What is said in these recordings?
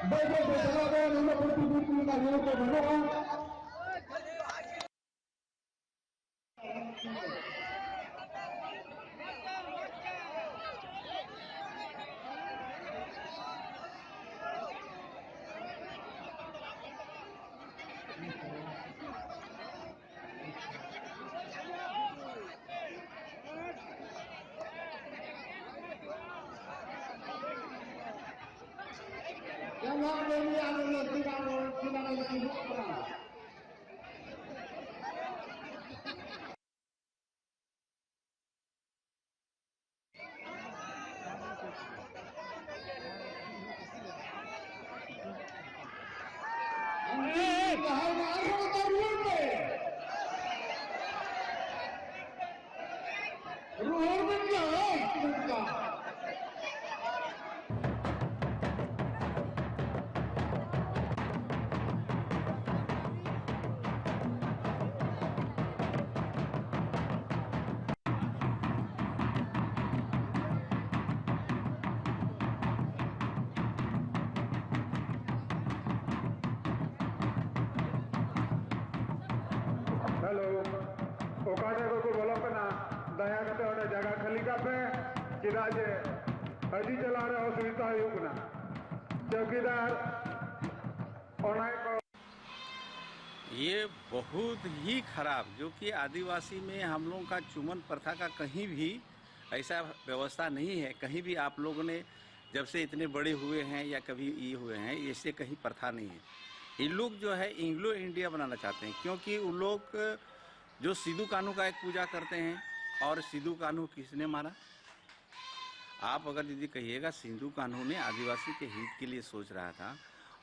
baik bersahabat nomor bertujuh Nasional Kemenangan. Yang ini adalah final kedua. Hello ओकाने को बोलो कना दया करते होने जगह खाली का पे चिदा जे अजी चला रहे हो सुविधा युग ना चौकीदार ओनाई को ये बहुत ही खराब, जो कि आदिवासी में हम लोगों का चुमन प्रथा का कहीं भी ऐसा व्यवस्था नहीं है। कहीं भी आप लोगों ने जब से इतने बड़े हुए हैं या कभी ये हुए हैं, ऐसे कहीं प्रथा नहीं है। ये लोग जो है इंग्लो इंडिया बनाना चाहते हैं, क्योंकि उन लोग जो सिद्धू कान्हू का एक पूजा करते हैं। और सिद्धू कान्हू किसने मारा? आप अगर यदि कहिएगा, सिद्धू कान्हू ने आदिवासी के हित के लिए सोच रहा था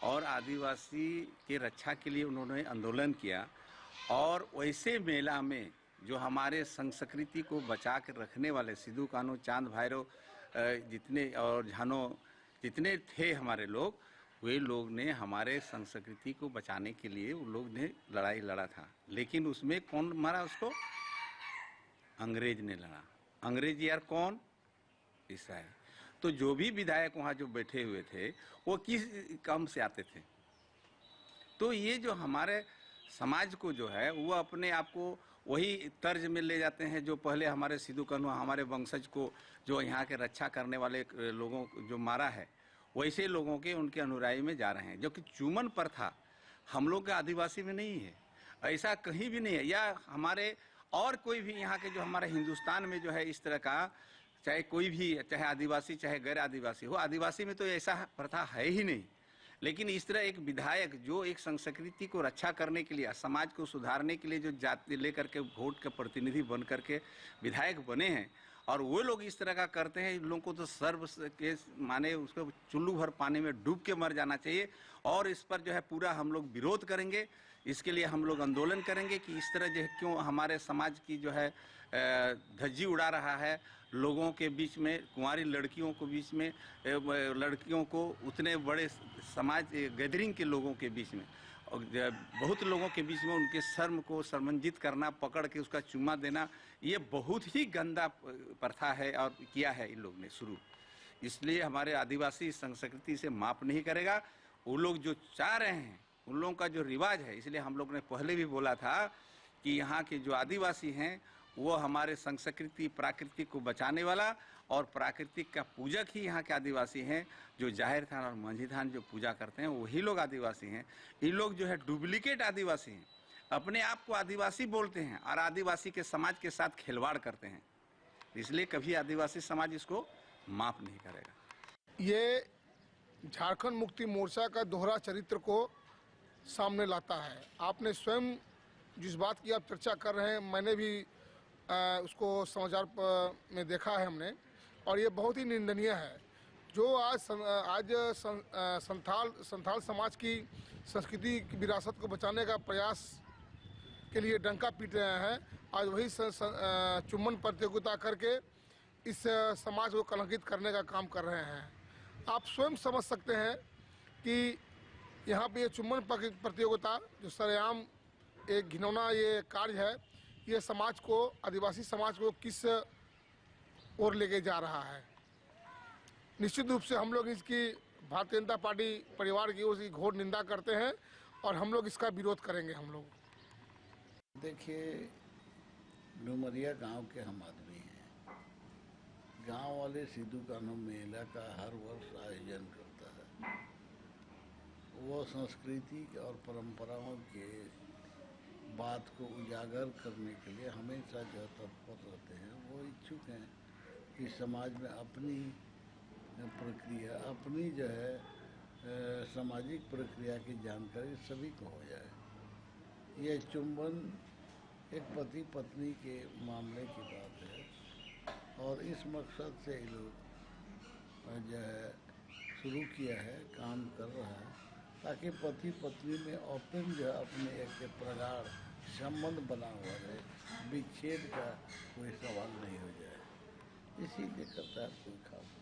और आदिवासी के रक्षा के लिए उन्होंने आंदोलन किया। और वैसे मेला में जो हमारे संस्कृति को बचा कर रखने वाले सिद्धू कान्हू, चांद भैरव जितने और झानो जितने थे हमारे लोग, वे लोग ने हमारे संस्कृति को बचाने के लिए उन लोग ने लड़ाई लड़ा था। लेकिन उसमें कौन मारा उसको? अंग्रेज ने लड़ा। अंग्रेज यार कौन? ईसाई। तो जो भी विधायक वहाँ जो बैठे हुए थे वो किस काम से आते थे? तो ये जो हमारे समाज को जो है वो अपने आप को वही तर्ज में ले जाते हैं जो पहले हमारे सिद्धू कान्हू हमारे वंशज को जो यहाँ के रक्षा करने वाले लोगों को जो मारा है, वैसे लोगों के उनके अनुयायी में जा रहे हैं। जो कि चुमन प्रथा हम लोग के आदिवासी में नहीं है, ऐसा कहीं भी नहीं है। या हमारे और कोई भी यहाँ के जो हमारे हिंदुस्तान में जो है इस तरह का, चाहे कोई भी, चाहे आदिवासी चाहे गैर आदिवासी हो, आदिवासी में तो ऐसा प्रथा है ही नहीं। लेकिन इस तरह एक विधायक जो एक संस्कृति को रक्षा करने के लिए, समाज को सुधारने के लिए जो जाति लेकर के वोट के प्रतिनिधि बन करके विधायक बने हैं, और वो लोग इस तरह का करते हैं, इन लोगों को तो सर्व के माने उसको चुल्लू भर पानी में डूब के मर जाना चाहिए। और इस पर जो है पूरा हम लोग विरोध करेंगे। इसके लिए हम लोग आंदोलन करेंगे कि इस तरह जो है क्यों हमारे समाज की जो है धज्जी उड़ा रहा है लोगों के बीच में, कुंवारी लड़कियों को बीच में, लड़कियों को उतने बड़े समाज गैदरिंग के लोगों के बीच में, और बहुत लोगों के बीच में उनके शर्म को शर्मंजित करना, पकड़ के उसका चुम्मा देना, ये बहुत ही गंदा प्रथा है और किया है इन लोग ने शुरू। इसलिए हमारे आदिवासी संस्कृति से माप नहीं करेगा। वो लोग जो चाह रहे हैं, उन लोगों का जो रिवाज है, इसलिए हम लोग ने पहले भी बोला था कि यहाँ के जो आदिवासी हैं वो हमारे संस्कृति प्रकृति को बचाने वाला और प्राकृतिक का पूजक ही यहाँ के आदिवासी हैं। जो जाहिर थान और मंझी थान जो पूजा करते हैं वही लोग आदिवासी हैं। इन लोग जो है डुप्लीकेट आदिवासी हैं, अपने आप को आदिवासी बोलते हैं और आदिवासी के समाज के साथ खिलवाड़ करते हैं। इसलिए कभी आदिवासी समाज इसको माफ नहीं करेगा। ये झारखंड मुक्ति मोर्चा का दोहरा चरित्र को सामने लाता है। आपने स्वयं जिस बात की आप चर्चा कर रहे हैं, मैंने भी उसको समाचार में देखा है हमने, और ये बहुत ही निंदनीय है। जो आज संथाल समाज की संस्कृति की विरासत को बचाने का प्रयास के लिए डंका पीट रहे हैं, आज वही चुम्बन प्रतियोगिता करके इस समाज को कलंकित करने का काम कर रहे हैं। आप स्वयं समझ सकते हैं कि यहाँ पे ये चुम्बन प्रतियोगिता जो सरेआम एक घिनौना ये कार्य है, ये समाज को, आदिवासी समाज को किस ओर लेके जा रहा है। निश्चित रूप से हम लोग इसकी भारतीय जनता पार्टी परिवार की उसकी घोर निंदा करते हैं और हम लोग इसका विरोध करेंगे। हम लोग देखिए, डुमरिया गांव के हम आदमी हैं। गांव वाले सिद्धू कान्हू मेला का हर वर्ष आयोजन करता है। वो संस्कृति और परंपराओं के बात को उजागर करने के लिए हमेशा जो तत्पर रहते हैं। वो इच्छुक हैं कि समाज में अपनी प्रक्रिया, अपनी जो है सामाजिक प्रक्रिया की जानकारी सभी को हो जाए। ये चुंबन एक पति पत्नी के मामले की बात है और इस मकसद से ये लोग जो है शुरू किया है, काम कर रहा है, ताकि पति पत्नी में ओपन जो है अपने एक प्रगाढ़ संबंध बना हुआ रहे, विच्छेद का कोई सवाल नहीं हो जाए। इसीलिए करता है कोई खास